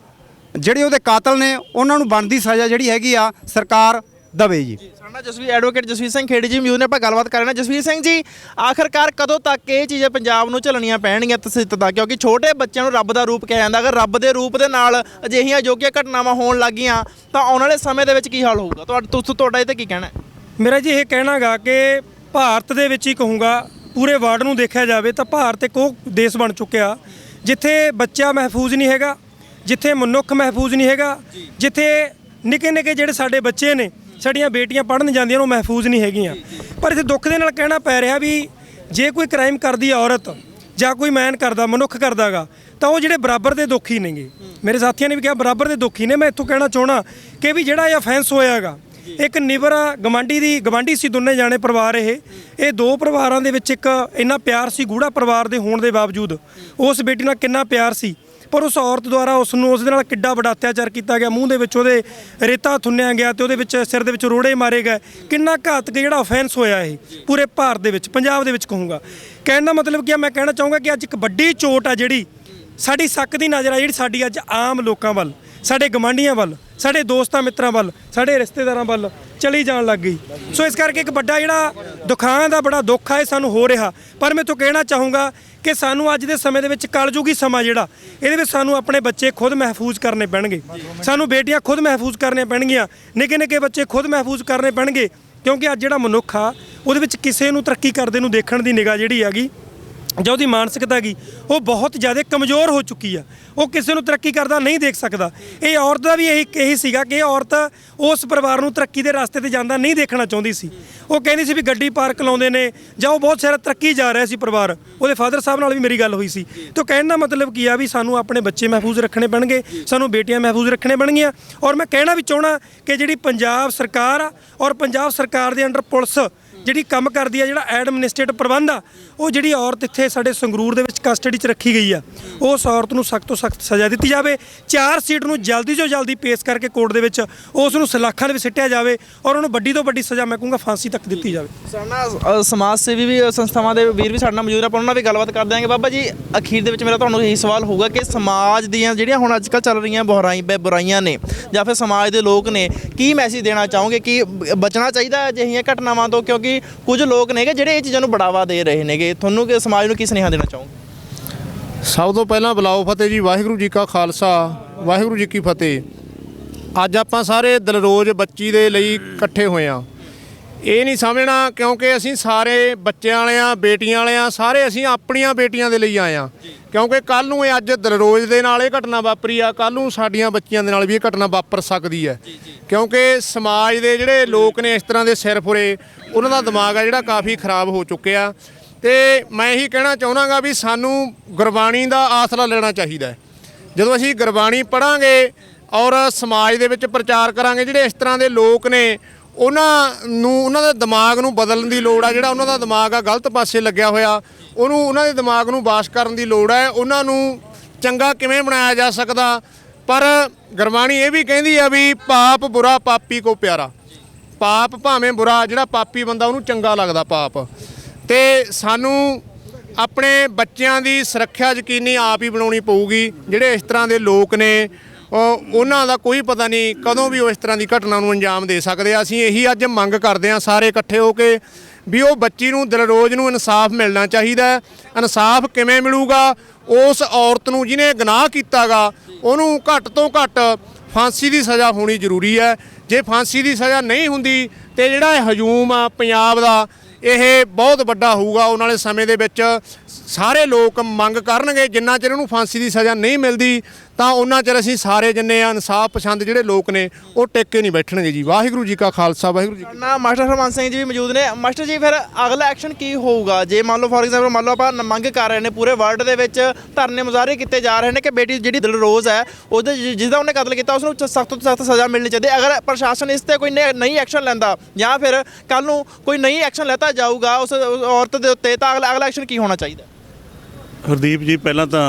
ਜਿਹੜੇ ਉਹਦੇ ਕਾਤਲ ਨੇ ਉਹਨਾਂ ਨੂੰ ਬਣਦੀ ਸਜ਼ਾ ਜਿਹੜੀ ਹੈਗੀ ਆ ਸਰਕਾਰ ਦਵੇ ਜੀ। ਸਾਡਾ ਐਡਵੋਕੇਟ ਜਸਵੀਰ ਸਿੰਘ ਖੇੜੀ ਜੀ ਮੌਜੂਦ ਨੇ, ਆਪਾਂ ਗੱਲਬਾਤ ਕਰ ਰਹੇ ਹਾਂ। ਜਸਵੀਰ ਸਿੰਘ ਜੀ, ਆਖਰਕਾਰ ਕਦੋਂ ਤੱਕ ਇਹ ਚੀਜ਼ਾਂ ਪੰਜਾਬ ਨੂੰ ਝੱਲਣੀਆਂ ਪੈਣਗੀਆਂ ਤਸਿੱਤ ਦਾ? ਕਿਉਂਕਿ ਛੋਟੇ ਬੱਚਿਆਂ ਨੂੰ ਰੱਬ ਦਾ ਰੂਪ ਕਿਹਾ ਜਾਂਦਾ, ਅਗਰ ਰੱਬ ਦੇ ਰੂਪ ਦੇ ਨਾਲ ਅਜਿਹੀਆਂ ਅਜੋਗੀਆਂ ਘਟਨਾਵਾਂ ਹੋਣ ਲੱਗੀਆਂ ਤਾਂ ਆਉਣ ਵਾਲੇ ਸਮੇਂ ਦੇ ਵਿੱਚ ਕੀ ਹਾਲ ਹੋਊਗਾ? ਤੁਹਾਡਾ ਇਹ ਤੇ ਕੀ ਕਹਿਣਾ ਹੈ? ਮੇਰਾ ਜੀ ਇਹ ਕਹਿਣਾ ਗਾ ਕਿ ਭਾਰਤ ਦੇ ਵਿੱਚ ਹੀ ਕਹੂੰਗਾ, ਪੂਰੇ ਵਰਲਡ ਨੂੰ ਦੇਖਿਆ ਜਾਵੇ ਤਾਂ ਭਾਰਤ ਇੱਕ ਉਹ ਦੇਸ਼ ਬਣ ਚੁੱਕਿਆ ਜਿੱਥੇ ਬੱਚਾ ਮਹਿਫੂਜ਼ ਨਹੀਂ ਹੈਗਾ, ਜਿੱਥੇ ਮਨੁੱਖ ਮਹਿਫੂਜ਼ ਨਹੀਂ ਹੈਗਾ, ਜਿੱਥੇ ਨਿੱਕੇ ਜਿਹੜੇ ਸਾਡੇ ਬੱਚੇ ਨੇ, ਸਾਡੀਆਂ ਬੇਟੀਆਂ ਪੜ੍ਹਨ ਜਾਂਦੀਆਂ ਉਹ ਮਹਿਫੂਜ਼ ਨਹੀਂ ਹੈਗੀਆਂ। ਪਰ ਇੱਥੇ ਦੁੱਖ ਦੇ ਨਾਲ ਕਹਿਣਾ ਪੈ ਰਿਹਾ ਵੀ ਜੇ ਕੋਈ ਕ੍ਰਾਈਮ ਕਰਦੀ ਹੈ ਔਰਤ ਜਾਂ ਕੋਈ ਮੈਨ ਕਰਦਾ, ਮਨੁੱਖ ਕਰਦਾਗਾ, ਤਾਂ ਉਹ ਜਿਹੜੇ ਬਰਾਬਰ ਦੇ ਦੋਖੀ ਨੇਗੇ। ਮੇਰੇ ਸਾਥੀਆਂ ਨੇ ਵੀ ਕਿਹਾ ਬਰਾਬਰ ਦੇ ਦੋਖੀ ਨੇ। ਮੈਂ ਇੱਥੋਂ ਕਹਿਣਾ ਚਾਹਣਾ ਕਿ ਵੀ ਜਿਹੜਾ ਇਹ ਅਫੈਂਸ ਹੋਇਆਗਾ, ਇੱਕ ਨਿਵਰ ਗਵਾਂਢੀ ਸੀ, ਦੋਨੇ ਜਾਣੇ ਪਰਿਵਾਰ, ਇਹ ਦੋ ਪਰਿਵਾਰਾਂ ਦੇ ਵਿੱਚ ਇੱਕ ਇੰਨਾ ਪਿਆਰ ਸੀ, ਗੂੜਾ ਪਰਿਵਾਰ ਦੇ ਹੋਣ ਦੇ ਬਾਵਜੂਦ ਉਸ ਬੇਟੀ ਨਾਲ ਕਿੰਨਾ ਪਿਆਰ ਸੀ, ਪਰ ਉਸ ਔਰਤ ਦੁਆਰਾ ਉਸ ਦੇ ਨਾਲ ਕਿੱਡਾ ਵੱਡਾ ਅਤਿਆਚਾਰ ਕੀਤਾ ਗਿਆ। ਮੂੰਹ ਦੇ ਵਿੱਚ ਉਹਦੇ ਰੇਤਾ ਥੁੰਨਿਆ ਗਿਆ ਤੇ ਉਹਦੇ ਵਿੱਚ ਸਿਰ ਦੇ ਵਿੱਚ ਰੋੜੇ ਮਾਰੇ ਗਏ। ਕਿੰਨਾ ਘਾਤਕ ਜਿਹੜਾ ਅਫੈਂਸ ਹੋਇਆ ਇਹ ਪੂਰੇ ਭਾਰਤ ਦੇ ਵਿੱਚ, ਪੰਜਾਬ ਦੇ ਵਿੱਚ ਕਹੂੰਗਾ। ਕਹਿਣ ਦਾ ਮਤਲਬ ਕੀ, ਮੈਂ ਕਹਿਣਾ ਚਾਹੂੰਗਾ ਕਿ ਅੱਜ ਇੱਕ ਵੱਡੀ ਚੋਟ ਆ ਜਿਹੜੀ ਸਾਡੀ ਸੱਕ ਦੀ ਨਜ਼ਰ ਆ, ਜਿਹੜੀ ਸਾਡੀ ਅੱਜ ਆਮ ਲੋਕਾਂ ਵੱਲ, ਸਾਡੇ ਗਵਾਂਢੀਆਂ ਵੱਲ, ਸਾਡੇ ਦੋਸਤਾਂ ਮਿੱਤਰਾਂ ਵੱਲ, ਸਾਡੇ ਰਿਸ਼ਤੇਦਾਰਾਂ ਵੱਲ ਚਲੀ ਜਾਣ ਲੱਗ ਗਈ। ਸੋ ਇਸ ਕਰਕੇ ਇੱਕ ਵੱਡਾ ਜਿਹੜਾ ਦੁਖਾਂ ਦਾ ਬੜਾ ਦੁੱਖ ਆ ਇਹ ਸਾਨੂੰ ਹੋ ਰਿਹਾ। ਪਰ ਮੈਂ ਤੋਂ ਕਹਿਣਾ ਚਾਹੂੰਗਾ ਕਿ ਸਾਨੂੰ ਅੱਜ ਦੇ ਸਮੇਂ ਦੇ ਵਿੱਚ ਕਲਯੁਗੀ ਸਮਾਂ ਜਿਹੜਾ, ਇਹਦੇ ਵਿੱਚ ਸਾਨੂੰ ਆਪਣੇ ਬੱਚੇ ਖੁਦ ਮਹਿਫੂਜ਼ ਕਰਨੇ ਪੈਣਗੇ, ਸਾਨੂੰ ਬੇਟੀਆਂ ਖੁਦ ਮਹਿਫੂਜ਼ ਕਰਨੀਆਂ ਪੈਣਗੀਆਂ, ਨਿੱਕੇ ਬੱਚੇ ਖੁਦ ਮਹਿਫੂਜ਼ ਕਰਨੇ ਪੈਣਗੇ। ਕਿਉਂਕਿ ਅੱਜ ਜਿਹੜਾ ਮਨੁੱਖ ਆ ਉਹਦੇ ਵਿੱਚ ਕਿਸੇ ਨੂੰ ਤਰੱਕੀ ਕਰਦੇ ਨੂੰ ਦੇਖਣ ਦੀ ਨਿਗਾਹ ਜਿਹੜੀ ਹੈਗੀ ਜਾਂ ਉਹਦੀ ਮਾਨਸਿਕਤਾ ਗਈ ਉਹ ਬਹੁਤ ਜ਼ਿਆਦਾ ਕਮਜ਼ੋਰ ਹੋ ਚੁੱਕੀ ਆ। ਉਹ ਕਿਸੇ ਨੂੰ ਤਰੱਕੀ ਕਰਦਾ ਨਹੀਂ ਦੇਖ ਸਕਦਾ। ਇਹ ਔਰਤ ਦਾ ਵੀ ਇਹੀ ਸੀਗਾ ਕਿ ਇਹ ਔਰਤ ਉਸ ਪਰਿਵਾਰ ਨੂੰ ਤਰੱਕੀ ਦੇ ਰਸਤੇ ਤੇ ਜਾਂਦਾ ਨਹੀਂ ਦੇਖਣਾ ਚਾਹੁੰਦੀ ਸੀ। ਉਹ ਕਹਿੰਦੀ ਸੀ ਵੀ ਗੱਡੀ ਪਾਰਕ ਲਾਉਂਦੇ ਨੇ ਜਾਂ ਉਹ ਬਹੁਤ ਸਾਰਾ ਤਰੱਕੀ ਜਾ ਰਿਹਾ ਸੀ ਪਰਿਵਾਰ। ਉਹਦੇ ਫਾਦਰ ਸਾਹਿਬ ਨਾਲ ਵੀ ਮੇਰੀ ਗੱਲ ਹੋਈ ਸੀ। ਤਾਂ ਕਹਿਣ ਦਾ ਮਤਲਬ ਕੀ ਆ ਵੀ ਸਾਨੂੰ ਆਪਣੇ ਬੱਚੇ ਮਹਿਫੂਜ਼ ਰੱਖਣੇ ਪੈਣਗੇ, ਸਾਨੂੰ ਬੇਟੀਆਂ ਮਹਿਫੂਜ਼ ਰੱਖਣੇ ਪੈਣਗੀਆਂ। ਔਰ ਮੈਂ ਕਹਿਣਾ ਵੀ ਚਾਹਣਾ ਕਿ ਜਿਹੜੀ ਪੰਜਾਬ ਸਰਕਾਰ ਆ ਔਰ ਪੰਜਾਬ ਸਰਕਾਰ ਦੇ ਅੰਡਰ ਪੁਲਿਸ ਜਿਹੜੀ ਕੰਮ ਕਰਦੀ ਆ, ਜਿਹੜਾ ਐਡਮਿਨਿਸਟ੍ਰੇਟਿਵ ਪ੍ਰਬੰਧ ਆ, ਉਹ ਜਿਹੜੀ ਔਰਤ ਇੱਥੇ ਸਾਡੇ ਸੰਗਰੂਰ ਦੇ ਵਿੱਚ ਕਸਟਡੀ 'ਚ ਰੱਖੀ ਗਈ ਆ, ਉਸ ਔਰਤ ਨੂੰ ਸਖਤ ਤੋਂ ਸਖਤ ਸਜ਼ਾ ਦਿੱਤੀ ਜਾਵੇ। ਚਾਰਜ ਸ਼ੀਟ ਨੂੰ ਜਲਦੀ ਤੋਂ ਜਲਦੀ ਪੇਸ਼ ਕਰਕੇ ਕੋਰਟ ਦੇ ਵਿੱਚ ਉਸ ਨੂੰ ਸਲਾਖਾਂ ਦੇ ਵਿੱਚ ਸਿੱਟਿਆ ਜਾਵੇ ਔਰ ਉਹਨੂੰ ਵੱਡੀ ਤੋਂ ਵੱਡੀ ਸਜ਼ਾ ਮੈਂ ਕਹੂੰਗਾ ਫਾਂਸੀ ਤੱਕ ਦਿੱਤੀ ਜਾਵੇ। ਸਾਡੇ ਨਾਲ ਸਮਾਜ ਸੇਵੀ ਵੀ ਸੰਸਥਾਵਾਂ ਦੇ ਵੀਰ ਵੀ ਸਾਡੇ ਨਾਲ ਮੌਜੂਦ ਨੇ, ਆਪਾਂ ਉਹਨਾਂ ਨਾਲ ਵੀ ਗੱਲਬਾਤ ਕਰ ਦਿਆਂਗੇ। ਬਾਬਾ ਜੀ, ਅਖੀਰ ਦੇ ਵਿੱਚ ਮੇਰਾ ਤੁਹਾਨੂੰ ਇਹੀ ਸਵਾਲ ਹੋਊਗਾ ਕਿ ਸਮਾਜ ਦੀਆਂ ਜਿਹੜੀਆਂ ਹੁਣ ਅੱਜ ਕੱਲ੍ਹ ਚੱਲ ਰਹੀਆਂ ਬੁਰਾਈਆਂ ਨੇ ਜਾਂ ਫਿਰ ਸਮਾਜ ਦੇ ਲੋਕ ਨੇ, ਕੀ ਮੈਸੇਜ ਦੇਣਾ ਚਾਹੋਗੇ ਕਿ ਬਚਣਾ ਚਾਹੀਦਾ ਅਜਿਹੀਆਂ ਘਟਨਾਵਾਂ ਤੋਂ? ਕਿਉਂਕਿ ਕੁਝ ਲੋਕ ਨੇਗੇ ਜਿਹੜੇ ਇਹ ਚੀਜ਼ਾਂ ਨੂੰ ਬੜਾਵਾ ਦੇ ਰਹੇ ਨੇਗੇ। ਤੁਹਾਨੂੰ ਕਿ ਸਮਾਜ ਨੂੰ ਕੀ ਸੁਨੇਹਾ ਦੇਣਾ ਚਾਹੋਗੇ? ਸਭ ਤੋਂ ਪਹਿਲਾਂ ਬੁਲਾਓ ਫਤਿਹ ਜੀ। ਵਾਹਿਗੁਰੂ ਜੀ ਕਾ ਖਾਲਸਾ, ਵਾਹਿਗੁਰੂ ਜੀ ਕੀ ਫਤਿਹ। ਅੱਜ ਆਪਾਂ ਸਾਰੇ ਦਿਲਰੋਜ਼ ਬੱਚੀ ਦੇ ਲਈ ਇਕੱਠੇ ਹੋਏ ਆ। ਇਹ ਨਹੀਂ ਸਮਝਣਾ ਕਿਉਂਕਿ ਅਸੀਂ ਸਾਰੇ ਬੱਚਿਆਂ ਵਾਲੇ ਆ, ਬੇਟੀਆਂ ਵਾਲੇ ਆ, ਸਾਰੇ ਅਸੀਂ ਆਪਣੀਆਂ ਬੇਟੀਆਂ ਦੇ ਲਈ ਆਏ ਆ। ਕਿਉਂਕਿ ਕੱਲ੍ਹ ਨੂੰ ਇਹ ਅੱਜ ਦਿਲਰੋਜ਼ ਦੇ ਨਾਲ ਇਹ ਘਟਨਾ ਵਾਪਰੀ ਆ, ਕੱਲ੍ਹ ਨੂੰ ਸਾਡੀਆਂ ਬੱਚੀਆਂ ਦੇ ਨਾਲ ਵੀ ਇਹ ਘਟਨਾ ਵਾਪਰ ਸਕਦੀ ਹੈ। ਕਿਉਂਕਿ ਸਮਾਜ ਦੇ ਜਿਹੜੇ ਲੋਕ ਨੇ ਇਸ ਤਰ੍ਹਾਂ ਦੇ ਸਿਰਫੁਰੇ, ਉਹਨਾਂ ਦਾ ਦਿਮਾਗ ਆ ਜਿਹੜਾ ਕਾਫੀ ਖਰਾਬ ਹੋ ਚੁੱਕਿਆ। ਤੇ ਮੈਂ ਇਹੀ ਕਹਿਣਾ ਚਾਹੁੰਦਾਗਾ ਵੀ ਸਾਨੂੰ ਗੁਰਬਾਣੀ ਦਾ ਆਸਰਾ ਲੈਣਾ ਚਾਹੀਦਾ ਹੈ। ਜਦੋਂ ਅਸੀਂ ਗੁਰਬਾਣੀ ਪੜ੍ਹਾਂਗੇ ਔਰ ਸਮਾਜ ਦੇ ਵਿੱਚ ਪ੍ਰਚਾਰ ਕਰਾਂਗੇ, ਜਿਹੜੇ ਇਸ ਤਰ੍ਹਾਂ ਦੇ ਲੋਕ ਨੇ ਉਹਨਾਂ ਦੇ ਦਿਮਾਗ ਨੂੰ ਬਦਲਣ ਦੀ ਲੋੜ ਆ। ਜਿਹੜਾ ਉਹਨਾਂ ਦਾ ਦਿਮਾਗ ਆ ਗਲਤ ਪਾਸੇ ਲੱਗਿਆ ਹੋਇਆ, ਉਹਨਾਂ ਦੇ ਦਿਮਾਗ ਨੂੰ ਵਾਸ਼ ਕਰਨ ਦੀ ਲੋੜ ਹੈ। ਉਹਨਾਂ ਨੂੰ ਚੰਗਾ ਕਿਵੇਂ ਬਣਾਇਆ ਜਾ ਸਕਦਾ? ਪਰ ਗੁਰਬਾਣੀ ਇਹ ਵੀ ਕਹਿੰਦੀ ਆ ਵੀ ਪਾਪ ਬੁਰਾ ਪਾਪੀ ਕੋ ਪਿਆਰਾ। ਪਾਪ ਭਾਵੇਂ ਬੁਰਾ, ਜਿਹੜਾ ਪਾਪੀ ਬੰਦਾ ਉਹਨੂੰ ਚੰਗਾ ਲੱਗਦਾ ਪਾਪ। ਤੇ ਸਾਨੂੰ ਆਪਣੇ ਬੱਚਿਆਂ ਦੀ ਸੁਰੱਖਿਆ ਯਕੀਨੀ ਆਪ ਹੀ ਬਣਾਉਣੀ ਪਊਗੀ। ਜਿਹੜੇ ਇਸ ਤਰ੍ਹਾਂ ਦੇ ਲੋਕ ਨੇ ਉਹਨਾਂ ਦਾ ਕੋਈ ਪਤਾ ਨਹੀਂ ਕਦੋਂ ਵੀ ਉਹ ਇਸ ਤਰ੍ਹਾਂ ਦੀ ਘਟਨਾ ਨੂੰ ਅੰਜਾਮ ਦੇ ਸਕਦੇ ਆ। ਅਸੀਂ ਇਹੀ ਅੱਜ ਮੰਗ ਕਰਦੇ ਹਾਂ ਸਾਰੇ ਇਕੱਠੇ ਹੋ ਕੇ ਵੀ ਉਹ ਬੱਚੀ ਨੂੰ ਦਿਲਰੋਜ਼ ਨੂੰ ਇਨਸਾਫ ਮਿਲਣਾ ਚਾਹੀਦਾ ਹੈ। ਇਨਸਾਫ ਕਿਵੇਂ ਮਿਲੂਗਾ? ਉਸ ਔਰਤ ਨੂੰ ਜਿਹਨੇ ਗੁਨਾਹ ਕੀਤਾਗਾ ਉਹਨੂੰ ਘੱਟ ਤੋਂ ਘੱਟ ਫਾਂਸੀ ਦੀ ਸਜ਼ਾ ਹੋਣੀ ਜ਼ਰੂਰੀ ਹੈ। ਜੇ ਫਾਂਸੀ ਦੀ ਸਜ਼ਾ ਨਹੀਂ ਹੁੰਦੀ ਤੇ ਜਿਹੜਾ ਇਹ ਹਜੂਮ ਆ ਪੰਜਾਬ ਦਾ, ਇਹ ਬਹੁਤ ਵੱਡਾ ਹੋਊਗਾ। ਆਉਣ ਵਾਲੇ ਸਮੇਂ ਦੇ ਵਿੱਚ ਸਾਰੇ ਲੋਕ ਮੰਗ ਕਰਨਗੇ। ਜਿੰਨਾ ਚਿਰ ਉਹਨੂੰ ਫਾਂਸੀ ਦੀ ਸਜ਼ਾ ਨਹੀਂ ਮਿਲਦੀ ਤਾਂ ਉਹਨਾਂ ਚਿਰ ਅਸੀਂ ਸਾਰੇ ਜਿੰਨੇ ਆ ਇਨਸਾਫ ਪਸੰਦ ਜਿਹੜੇ ਲੋਕ ਨੇ ਉਹ ਟਿਕ ਕੇ ਨਹੀਂ ਬੈਠਣਗੇ ਜੀ। ਵਾਹਿਗੁਰੂ ਜੀ ਕਾ ਖਾਲਸਾ, ਵਾਹਿਗੁਰੂ ਜੀ ਨਾ। ਮਾਸਟਰ ਹਰਮਨ ਸਿੰਘ ਜੀ ਵੀ ਮੌਜੂਦ ਨੇ। ਮਾਸਟਰ ਜੀ, ਫਿਰ ਅਗਲਾ ਐਕਸ਼ਨ ਕੀ ਹੋਊਗਾ? ਜੇ ਮੰਨ ਲਓ ਫੋਰ ਐਗਜ਼ਾਮਪਲ ਮੰਨ ਲਓ ਆਪਾਂ ਮੰਗ ਕਰ ਰਹੇ ਨੇ, ਪੂਰੇ ਵਰਲਡ ਦੇ ਵਿੱਚ ਧਰਨੇ ਮੁਜ਼ਾਹਰੇ ਕੀਤੇ ਜਾ ਰਹੇ ਨੇ ਕਿ ਬੇਟੀ ਜਿਹੜੀ ਦਿਲਰੋਜ਼ ਹੈ, ਉਹਦੇ ਜਿਸਦਾ ਉਹਨੇ ਕਤਲ ਕੀਤਾ, ਉਸ ਨੂੰ ਸਖਤ ਤੋਂ ਸਖਤ ਸਜ਼ਾ ਮਿਲਣੀ ਚਾਹੀਦੀ ਹੈ। ਅਗਰ ਪ੍ਰਸ਼ਾਸਨ ਇਸ ਤੇ ਕੋਈ ਨਹੀਂ ਐਕਸ਼ਨ ਲੈਂਦਾ ਜਾਂ ਫਿਰ ਕੱਲ ਨੂੰ ਕੋਈ ਨਹੀਂ ਐਕਸ਼ਨ ਲੈਤਾ ਜਾਊਗਾ ਉਸ ਔਰਤ ਦੇ ਉੱਤੇ, ਤਾਂ ਅਗਲਾ ਐਕਸ਼ਨ ਕੀ ਹੋਣਾ ਚਾਹੀਦਾ? ਹਰਦੀਪ ਜੀ, ਪਹਿਲਾਂ ਤਾਂ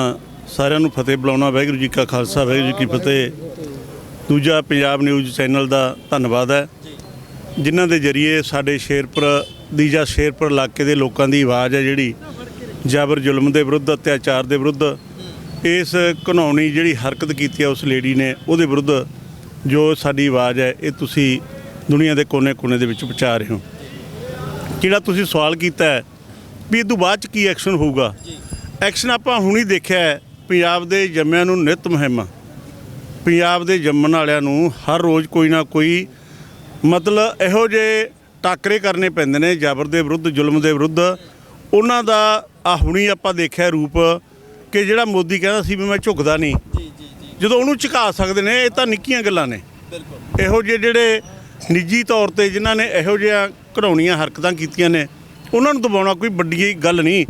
ਸਾਰਿਆਂ ਨੂੰ ਫਤਿਹ ਬੁਲਾਉਣਾ। ਵਾਹਿਗੁਰੂ ਜੀ ਕਾ ਖਾਲਸਾ, ਵਾਹਿਗੁਰੂ ਜੀ ਕੀ ਫਤਿਹ। ਦੂਜਾ, ਪੰਜਾਬ ਨਿਊਜ਼ ਚੈਨਲ ਦਾ ਧੰਨਵਾਦ ਹੈ, ਜਿਨ੍ਹਾਂ ਦੇ ਜ਼ਰੀਏ ਸਾਡੇ ਸ਼ੇਰਪੁਰ ਇਲਾਕੇ ਦੇ ਲੋਕਾਂ ਦੀ ਆਵਾਜ਼ ਹੈ, ਜਿਹੜੀ ਜ਼ਬਰ ਜ਼ੁਲਮ ਦੇ ਵਿਰੁੱਧ, ਅਤਿਆਚਾਰ ਦੇ ਵਿਰੁੱਧ, ਇਸ ਘਿਨਾਉਣੀ ਜਿਹੜੀ ਹਰਕਤ ਕੀਤੀ ਹੈ ਉਸ ਲੇਡੀ ਨੇ, ਉਹਦੇ ਵਿਰੁੱਧ ਜੋ ਸਾਡੀ ਆਵਾਜ਼ ਹੈ, ਇਹ ਤੁਸੀਂ ਦੁਨੀਆ ਦੇ ਕੋਨੇ-ਕੋਨੇ ਦੇ ਵਿੱਚ ਪਹੁੰਚਾ ਰਹੇ ਹੋ। ਜਿਹੜਾ ਤੁਸੀਂ ਸਵਾਲ ਕੀਤਾ ਹੈ ਵੀ ਇਹ ਤੋਂ ਬਾਅਦ 'ਚ ਕੀ ਐਕਸ਼ਨ ਹੋਊਗਾ, ਐਕਸ਼ਨ ਆਪਾਂ ਹੁਣ ਹੀ ਦੇਖਿਆ ਹੈ। ਪੰਜਾਬ ਦੇ ਜੰਮਿਆਂ ਨੂੰ ਨਿੱਤ ਮੁਹਿੰਮ, ਪੰਜਾਬ ਦੇ ਜੰਮਣ ਵਾਲਿਆਂ ਨੂੰ ਹਰ ਰੋਜ਼ ਕੋਈ ਨਾ ਕੋਈ ਮਤਲਬ ਇਹੋ ਜਿਹੇ ਟਾਕਰੇ ਕਰਨੇ ਪੈਂਦੇ ਨੇ ਜ਼ਬਰ ਦੇ ਵਿਰੁੱਧ, ਜ਼ੁਲਮ ਦੇ ਵਿਰੁੱਧ। ਉਹਨਾਂ ਦਾ ਹੁਣੀ ਆਪਾਂ ਦੇਖਿਆ ਰੂਪ ਕਿ ਜਿਹੜਾ ਮੋਦੀ ਕਹਿੰਦਾ ਸੀ ਵੀ ਮੈਂ ਝੁਕਦਾ ਨਹੀਂ, ਜਦੋਂ ਉਹਨੂੰ ਝੁਕਾ ਸਕਦੇ ਨੇ। ਇਹ ਤਾਂ ਨਿੱਕੀਆਂ ਗੱਲਾਂ ਨੇ। ਇਹੋ ਜਿਹੇ ਜਿਹੜੇ ਨਿੱਜੀ ਤੌਰ 'ਤੇ ਜਿਨ੍ਹਾਂ ਨੇ ਇਹੋ ਜਿਹੀਆਂ ਘਿਨਾਉਣੀਆਂ ਹਰਕਤਾਂ ਕੀਤੀਆਂ ਨੇ, ਉਹਨਾਂ ਨੂੰ ਦਬਾਉਣਾ ਕੋਈ ਵੱਡੀ ਗੱਲ ਨਹੀਂ।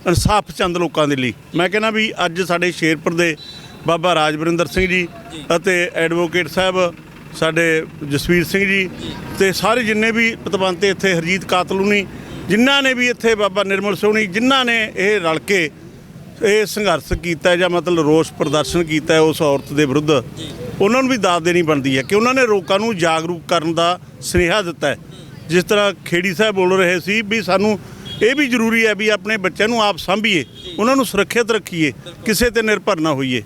ਇਨਸਾਫ ਪਸੰਦ ਲੋਕਾਂ ਦੇ ਲਈ ਮੈਂ ਕਹਿੰਦਾ ਵੀ ਅੱਜ ਸਾਡੇ ਸ਼ੇਰਪੁਰ ਦੇ ਬਾਬਾ ਰਾਜਵਰਿੰਦਰ ਸਿੰਘ ਜੀ ਅਤੇ ਐਡਵੋਕੇਟ ਸਾਹਿਬ ਸਾਡੇ ਜਸਵੀਰ ਸਿੰਘ ਜੀ ਤੇ ਸਾਰੇ ਜਿੰਨੇ ਵੀ ਪਤਵੰਤੇ ਇੱਥੇ, ਹਰਜੀਤ ਕਾਤਲੂਨੀ, ਜਿਨ੍ਹਾਂ ਨੇ ਵੀ ਇੱਥੇ ਬਾਬਾ ਨਿਰਮਲ ਸੋਹਣੀ, ਜਿਨ੍ਹਾਂ ਨੇ ਇਹ ਰਲ ਕੇ ਇਹ ਸੰਘਰਸ਼ ਕੀਤਾ ਜਾਂ ਮਤਲਬ ਰੋਸ ਪ੍ਰਦਰਸ਼ਨ ਕੀਤਾ ਉਸ ਔਰਤ ਦੇ ਵਿਰੁੱਧ, ਉਹਨਾਂ ਨੂੰ ਵੀ ਦਾਦ ਦੇਣੀ ਬਣਦੀ ਹੈ ਕਿ ਉਹਨਾਂ ਨੇ ਲੋਕਾਂ ਨੂੰ ਜਾਗਰੂਕ ਕਰਨ ਦਾ ਸੁਨੇਹਾ ਦਿੱਤਾ ਹੈ। ਜਿਸ ਤਰ੍ਹਾਂ ਖੇੜੀ ਸਾਹਿਬ ਬੋਲ ਰਹੇ ਸੀ ਵੀ ਸਾਨੂੰ ਇਹ ਵੀ ਜ਼ਰੂਰੀ ਹੈ ਵੀ ਆਪਣੇ ਬੱਚਿਆਂ ਨੂੰ ਆਪ ਸਾਂਭੀਏ, ਉਹਨਾਂ ਨੂੰ ਸੁਰੱਖਿਅਤ ਰੱਖੀਏ, ਕਿਸੇ ਤੇ ਨਿਰਭਰ ਨਾ ਹੋਈਏ।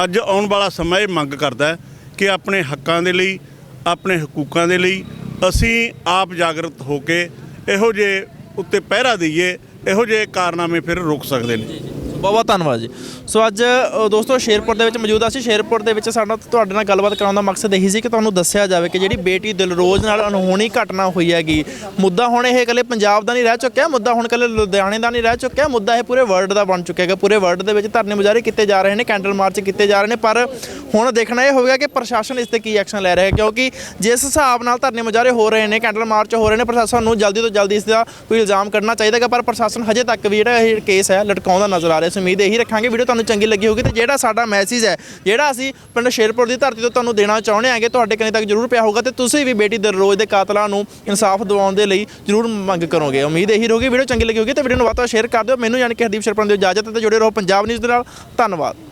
ਅੱਜ ਆਉਣ ਵਾਲਾ ਸਮਾਂ ਇਹ ਮੰਗ ਕਰਦਾ ਕਿ ਆਪਣੇ ਹੱਕਾਂ ਦੇ ਲਈ, ਆਪਣੇ ਹਕੂਕਾਂ ਦੇ ਲਈ ਅਸੀਂ ਆਪ ਜਾਗਰਤ ਹੋ ਕੇ ਇਹੋ ਜਿਹੇ ਉੱਤੇ ਪਹਿਰਾ ਦਈਏ। ਇਹੋ ਜਿਹੇ ਕਾਰਨਾਮੇ ਫਿਰ ਰੁਕ ਸਕਦੇ ਨੇ। ਬਹੁਤ ਬਹੁਤ ਧੰਨਵਾਦ ਜੀ। ਸੋ ਅੱਜ ਦੋਸਤੋ ਸ਼ੇਰਪੁਰ ਦੇ ਵਿੱਚ ਮੌਜੂਦ ਅਸੀਂ। ਸ਼ੇਰਪੁਰ ਦੇ ਵਿੱਚ ਸਾਡਾ ਤੁਹਾਡੇ ਨਾਲ ਗੱਲਬਾਤ ਕਰਾਉਣ ਦਾ ਮਕਸਦ ਇਹੀ ਸੀ ਕਿ ਤੁਹਾਨੂੰ ਦੱਸਿਆ ਜਾਵੇ ਕਿ ਜਿਹੜੀ ਬੇਟੀ ਦਿਲਰੋਜ਼ ਨਾਲ ਅਣਹੋਣੀ ਘਟਨਾ ਹੋਈ ਹੈਗੀ, ਮੁੱਦਾ ਹੁਣ ਇਹ ਇਕੱਲੇ ਪੰਜਾਬ ਦਾ ਨਹੀਂ ਰਹਿ ਚੁੱਕਿਆ, ਮੁੱਦਾ ਹੁਣ ਇਕੱਲੇ ਲੁਧਿਆਣੇ ਦਾ ਨਹੀਂ ਰਹਿ ਚੁੱਕਿਆ, ਮੁੱਦਾ ਇਹ ਪੂਰੇ ਵਰਲਡ ਦਾ ਬਣ ਚੁੱਕਿਆ ਹੈਗਾ। ਪੂਰੇ ਵਰਲਡ ਦੇ ਵਿੱਚ ਧਰਨੇ ਮੁਜ਼ਾਹਰੇ ਕੀਤੇ ਜਾ ਰਹੇ ਨੇ, ਕੈਂਡਲ ਮਾਰਚ ਕੀਤੇ ਜਾ ਰਹੇ ਨੇ, ਪਰ ਹੁਣ ਦੇਖਣਾ ਇਹ ਹੋਵੇਗਾ ਕਿ ਪ੍ਰਸ਼ਾਸਨ ਇਸ ਤੇ ਕੀ ਐਕਸ਼ਨ ਲੈ ਰਿਹਾ ਹੈ, ਕਿਉਂਕਿ ਜਿਸ ਹਿਸਾਬ ਨਾਲ ਧਰਨੇ ਮੁਜ਼ਾਹਰੇ ਹੋ ਰਹੇ ਨੇ, ਕੈਂਡਲ ਮਾਰਚ ਹੋ ਰਹੇ ਨੇ, ਪ੍ਰਸ਼ਾਸਨ ਨੂੰ ਜਲਦੀ ਤੋਂ ਜਲਦੀ ਇਸ ਦਾ ਕੋਈ ਇਲਜ਼ਾਮ ਕੱਢਣਾ ਚਾਹੀਦਾ ਹੈਗਾ, ਪਰ ਪ੍ਰਸ਼ਾਸਨ ਹਜੇ ਤੱਕ ਵੀ ਜਿਹੜਾ ਇਹ ਕੇਸ ਹੈ ਲਟਕਾਉਂਦਾ ਨਜ਼ਰ ਆ ਰਿਹਾ। ਸੋ ਉਮੀਦ ਇਹੀ ਰੱਖਾਂਗੇ ਵੀਡੀਓ ਤੁਹਾਨੂੰ ਚੰਗੀ ਲੱਗੀ ਹੋਊਗੀ, ਤੇ ਜਿਹੜਾ ਸਾਡਾ ਮੈਸੇਜ ਹੈ, ਜਿਹੜਾ ਅਸੀਂ ਪਿੰਡ ਸ਼ੇਰਪੁਰ ਦੀ ਧਰਤੀ ਤੋਂ ਤੁਹਾਨੂੰ ਦੇਣਾ ਚਾਹੁੰਦੇ ਹਾਂਗੇ, ਤੁਹਾਡੇ ਕੰਨੀ ਤੱਕ ਜ਼ਰੂਰ ਪਿਆ ਹੋਊਗਾ, ਤੇ ਤੁਸੀਂ ਵੀ ਬੇਟੀ ਦਿਲਰੋਜ਼ ਦੇ ਕਾਤਲਾਂ ਨੂੰ ਇਨਸਾਫ ਦਿਵਾਉਣ ਦੇ ਲਈ ਜ਼ਰੂਰ ਮੰਗ ਕਰੋਗੇ। ਉਮੀਦ ਇਹੀ ਰਹੂਗੀ ਵੀਡੀਓ ਚੰਗੀ ਲੱਗੀ ਹੋਊਗੀ ਤੇ ਵੀਡੀਓ ਨੂੰ ਵੱਧ ਤੋਂ ਵੱਧ ਸ਼ੇਅਰ ਕਰ ਦਿਓ। ਮੈਨੂੰ ਯਾਨੀ ਕਿ ਹਰਦੀਪ ਸ਼ੇਰਪੁਰ ਦੀ ਇਜਾਜ਼ਤ ਹੈ, ਤੇ ਜੁੜੇ ਰਹੋ ਪੰਜਾਬ ਨਿਊਜ਼ ਦੇ ਨਾਲ। ਧੰਨਵਾਦ।